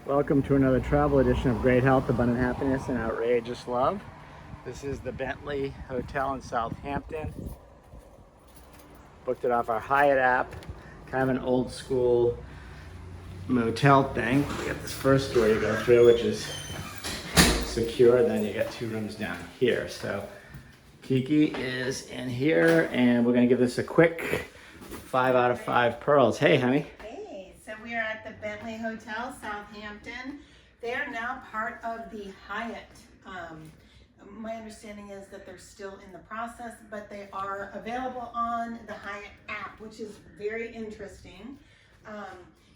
Welcome to another travel edition of Great Health, Abundant Happiness, and Outrageous Love. This is the Bentley Hotel in Southampton. Booked it off our Hyatt app. Kind of an old school motel thing. We got this first door you go through, which is secure. Then you got two rooms down here. So Kiki is in here, and we're gonna give this a quick 5 out of 5 pearls. Hey, honey. So we are at the Bentley Hotel, Southampton. They are now part of the Hyatt. My understanding is that they're still in the process, but they are available on the Hyatt app, which is very interesting.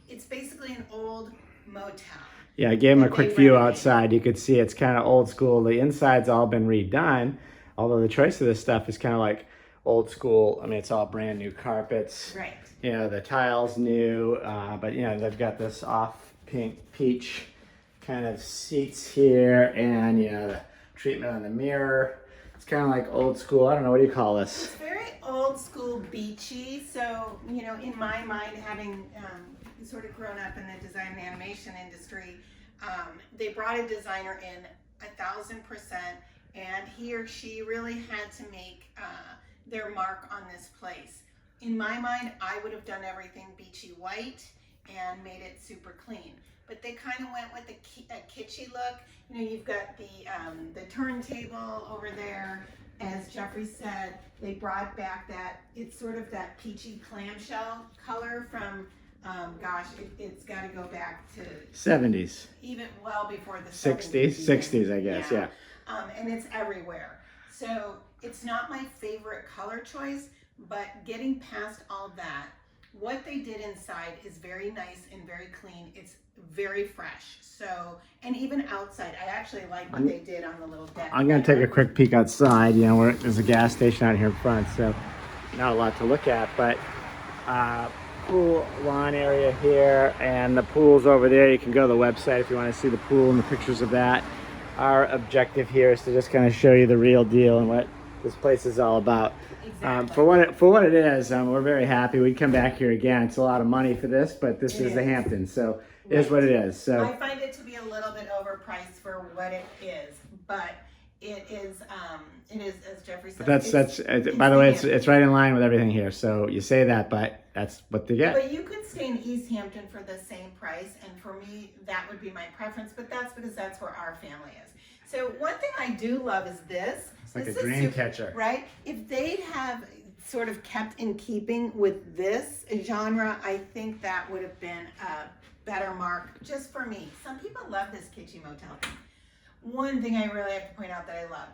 It's basically an old motel. Yeah, I gave them a quick view outside. You could see it's kind of old school. The inside's all been redone, although the choice of this stuff is kind of like old school. I mean, it's all brand new carpets. Right. You know, the tiles new, but you know, they've got this off pink peach kind of seats here, and you know, the treatment on the mirror. It's kind of like old school. I don't know, what do you call this? It's very old school beachy. So, you know, in my mind, having sort of grown up in the design and animation industry, they brought a designer in 1,000%, and he or she really had to make their mark on this place. In my mind, I would have done everything beachy white and made it super clean. But they kind of went with a kitschy look. You know, you've got the turntable over there. As Jeffrey said, they brought back that, it's sort of that peachy clamshell color from, it's got to go back to 70s. Even well before the 60s, 60s, I guess, yeah. And it's everywhere. So it's not my favorite color choice, but getting past all that, what they did inside is very nice and very clean. It's very fresh. So, and even outside, I actually like what they did on the little deck. I'm going to take a quick peek outside. You know, there's a gas station out here in front, so not a lot to look at, but pool lawn area here, and the pool's over there. You can go to the website if you want to see the pool and the pictures of that. Our objective here is to just kind of show you the real deal and what this place is all about. Exactly. For what it is, we're very happy. We'd come back here again. It's a lot of money for this, but this is the Hamptons, so it is what it is. So I find it to be a little bit overpriced for what it is, but it is, as Jeffrey said. But by the way, it's right in line with everything here. So you say that, but that's what they get. But you could stay in East Hampton for the same price, and for me, that would be my preference. But that's because that's where our family is. So one thing I do love is this. It's like this a dream catcher, right? If they'd have sort of kept in keeping with this genre, I think that would have been a better mark just for me. Some people love this kitschy motel. One thing I really have to point out that I love,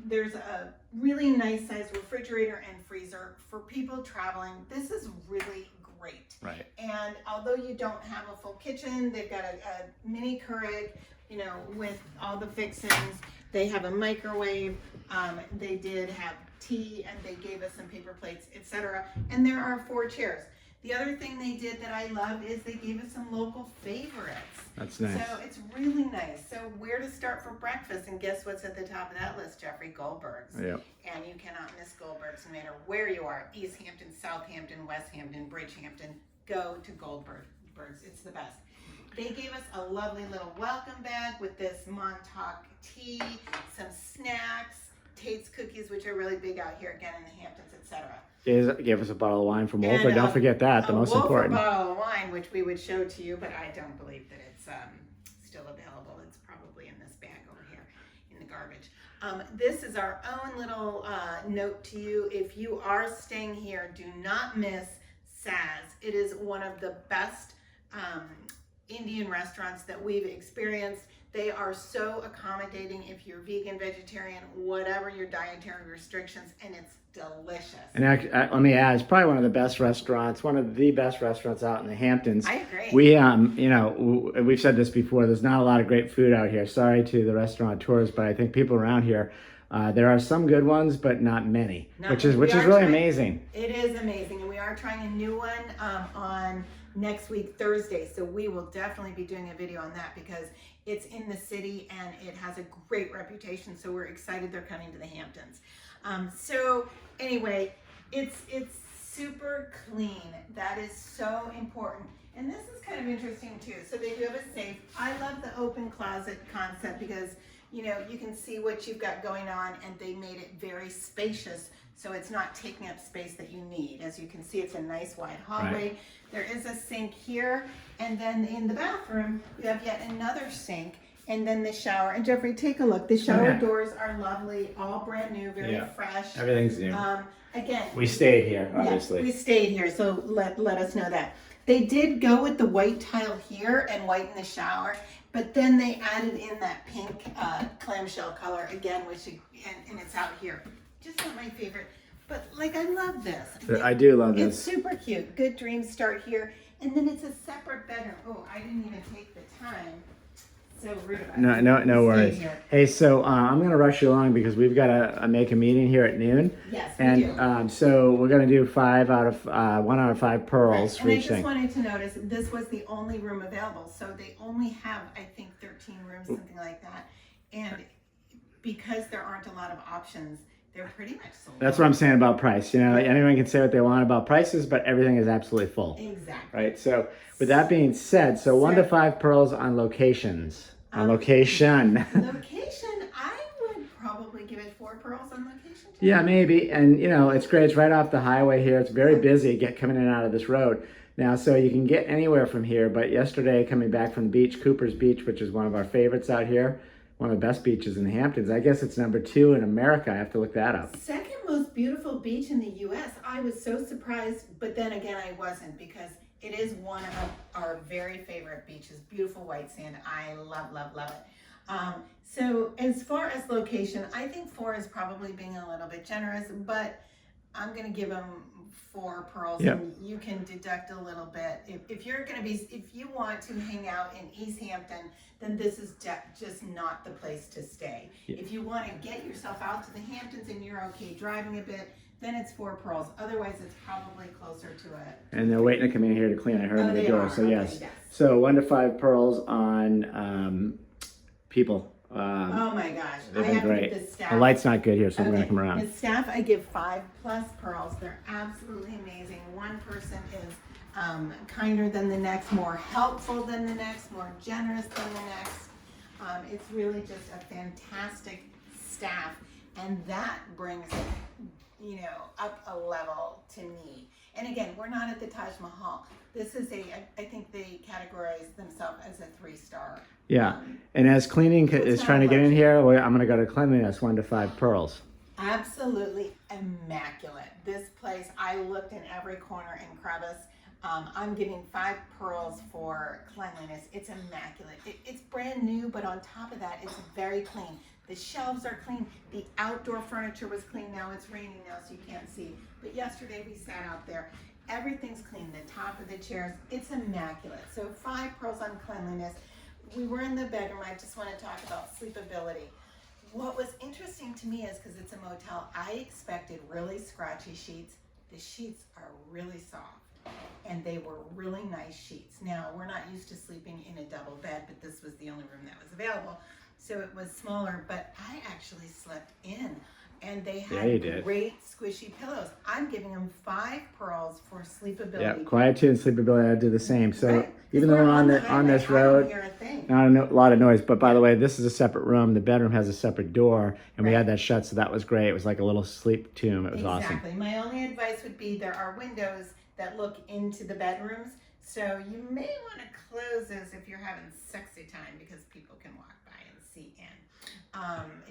there's a really nice sized refrigerator and freezer for people traveling. This is really great. Right. And although you don't have a full kitchen, they've got a mini Keurig, you know, with all the fixings. They have a microwave. They did have tea, and they gave us some paper plates, etc. And there are 4 chairs. The other thing they did that I loved is they gave us some local favorites. That's nice. So it's really nice. So where to start for breakfast? And guess what's at the top of that list, Jeffrey? Goldberg's. Yep. And you cannot miss Goldberg's no matter where you are. East Hampton, Southampton, West Hampton, Bridgehampton. Go to Goldberg's. It's the best. They gave us a lovely little welcome bag with this Montauk tea, some snacks, Tate's cookies, which are really big out here again in the Hamptons, etc. Gave us a bottle of wine from Wolfer. Don't forget that, the most important. A bottle of wine, which we would show to you, but I don't believe that it's still available. It's probably in this bag over here in the garbage. This is our own little note to you. If you are staying here, do not miss Saz. It is one of the best Indian restaurants that we've experienced. They are so accommodating if you're vegan, vegetarian, whatever your dietary restrictions, and it's delicious. And actually, let me add, it's probably one of the best restaurants, one of the best restaurants out in the Hamptons. I agree. We, you know, we've said this before, there's not a lot of great food out here. Sorry to the restaurateurs, but I think people around here, there are some good ones, but not many, which is really amazing. It is amazing, and we are trying a new one on next week, Thursday. So we will definitely be doing a video on that because it's in the city and it has a great reputation. So we're excited they're coming to the Hamptons. So anyway, it's super clean. That is so important. And this is kind of interesting too. So they do have a safe. I love the open closet concept because, you know, you can see what you've got going on, and they made it very spacious. So it's not taking up space that you need. As you can see, it's a nice wide hallway. Right. There is a sink here. And then in the bathroom, you have yet another sink. And then the shower. And Jeffrey, take a look. The shower doors are lovely, all brand new, very fresh. Everything's new. Again, we stayed here, obviously. Yeah, we stayed here, so let us know that. They did go with the white tile here and white in the shower, but then they added in that pink clamshell color again, which and it's out here. Just not my favorite, but like I love this. I do love this. It's super cute. Good dreams start here, and then it's a separate bedroom. Oh, I didn't even take the time. So rude about it. No worries. Hey, so I'm gonna rush you along because we've got to make a meeting here at noon. Yes, and we do. So we're gonna do 1 out of 5 pearls for and each I just wanted to notice this was the only room available, so they only have, I think, 13 rooms, something like that. And because there aren't a lot of options, they're pretty much sold. That's what I'm saying about price. You know, anyone can say what they want about prices, but everything is absolutely full. Exactly. Right. So with that being said, so 1 to 5 pearls on locations. On location. Location, I would probably give it 4 pearls on location. Yeah, maybe. And you know, it's great. It's right off the highway here. It's very busy coming in and out of this road. Now, so you can get anywhere from here. But yesterday, coming back from the beach, Cooper's Beach, which is one of our favorites out here, one of the best beaches in the Hamptons. I guess it's number 2 in America. I have to look that up. Second most beautiful beach in the U.S. I was so surprised, but then again, I wasn't, because it is one of our very favorite beaches. Beautiful white sand. I love, love, love it. So as far as location, I think 4 is probably being a little bit generous, but I'm going to give them 4 pearls. Yep. And you can deduct a little bit. If you want to hang out in East Hampton, then this is just not the place to stay. Yep. If you want to get yourself out to the Hamptons and you're okay driving a bit, then it's 4 pearls. Otherwise, it's probably closer to it. And they're waiting to come in here to clean. I heard them at the door. So yes. So 1 to 5 pearls on people. Oh my gosh. They've been great. The light's not good here, so we're going to come around. The staff, I give 5+ pearls. They're absolutely amazing. One person is kinder than the next, more helpful than the next, more generous than the next. It's really just a fantastic staff, and that brings it, up a level to me. And again, we're not at the Taj Mahal. This is I think they categorize themselves as a 3-star. Yeah, and as cleaning is trying to get in here, I'm going to go to cleanliness, 1 to 5 pearls. Absolutely immaculate. This place, I looked in every corner and crevice. I'm giving 5 pearls for cleanliness. It's immaculate. It's brand new, but on top of that, it's very clean. The shelves are clean. The outdoor furniture was clean. Now it's raining now, so you can't see. But yesterday we sat out there. Everything's clean. The top of the chairs, it's immaculate. So 5 pearls on cleanliness. We were in the bedroom. I just want to talk about sleepability. What was interesting to me is, because it's a motel, I expected really scratchy sheets. The sheets are really soft, and they were really nice sheets. Now, we're not used to sleeping in a double bed, but this was the only room that was available. So it was smaller, but I actually slept in, and they had great squishy pillows. I'm giving them 5 pearls for sleepability. Yeah, quietude and sleepability, I do the same. So even though we're on this road, not a lot of noise, but by the way, this is a separate room. The bedroom has a separate door, and we had that shut, so that was great. It was like a little sleep tomb. It was awesome. Exactly. My only advice would be there are windows that look into the bedrooms, so you may want to close those if you're having sexy time, because people can walk by and see in.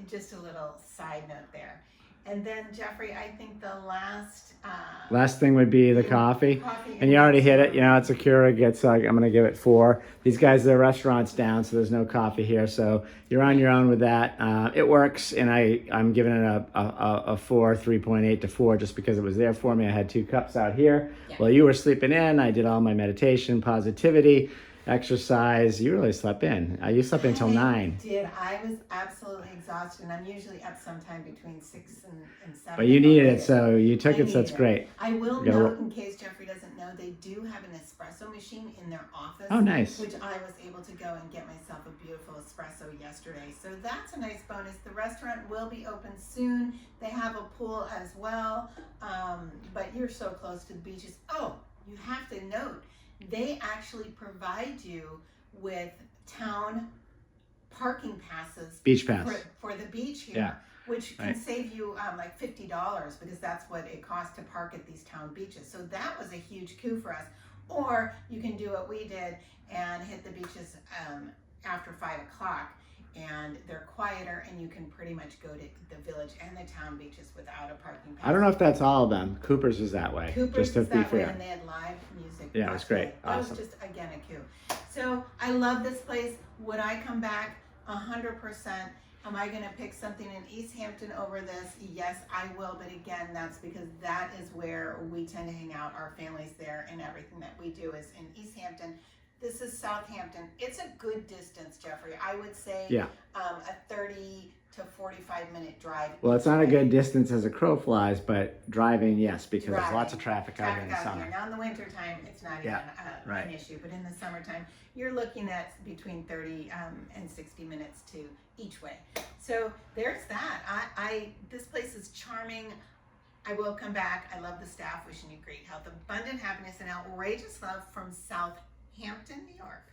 Just a little side note there. And then, Jeffrey, I think the last thing would be the coffee. And you already hit it. It's a Keurig. I'm going to give it 4. These guys, their restaurant's down, so there's no coffee here. So you're on your own with that. It works, and I'm giving it a 4, 3.8 to 4, just because it was there for me. I had 2 cups out here. Yeah. While you were sleeping in, I did all my meditation, positivity, exercise. You really slept in. You slept in until 9. I did. I was absolutely exhausted, and I'm usually up sometime between 6 and 7. But you needed it, so you took it, so that's great. I will note, in case Jeffrey doesn't know, they do have an espresso machine in their office. Oh, nice. Which I was able to go and get myself a beautiful espresso yesterday. So that's a nice bonus. The restaurant will be open soon. They have a pool as well, but you're so close to the beaches. Oh, you have to note they actually provide you with town parking passes, Beach pass. for the beach here, Yeah. which can Right. save you like $50 because that's what it costs to park at these town beaches. So that was a huge coup for us. Or you can do what we did and hit the beaches after 5 o'clock, and they're quieter, and you can pretty much go to the village and the town beaches without a parking pass. I don't know if that's all of them. Cooper's is that way. Cooper's just to is be that way, fair. and they had live music. Yeah, it was last great. night. That Awesome. was just, again, a coup. So I love this place. Would I come back? 100%. Am I going to pick something in East Hampton over this? Yes, I will. But again, that's because that is where we tend to hang out. Our family's there, and everything that we do is in East Hampton. This is Southampton. It's a good distance, Jeffrey. I would say Yeah. A 30 to 45-minute drive. Well, it's not a each way. good distance as a crow flies, but driving, yes, because there's lots of Driving. traffic out here in the summer. Now in the winter time, it's not Yeah, even right. an issue, but in the summertime, you're looking at between 30 and 60 minutes to each way. So there's that. This place is charming. I will come back. I love the staff. Wishing you great health, abundant happiness, and outrageous love from Southampton, New York.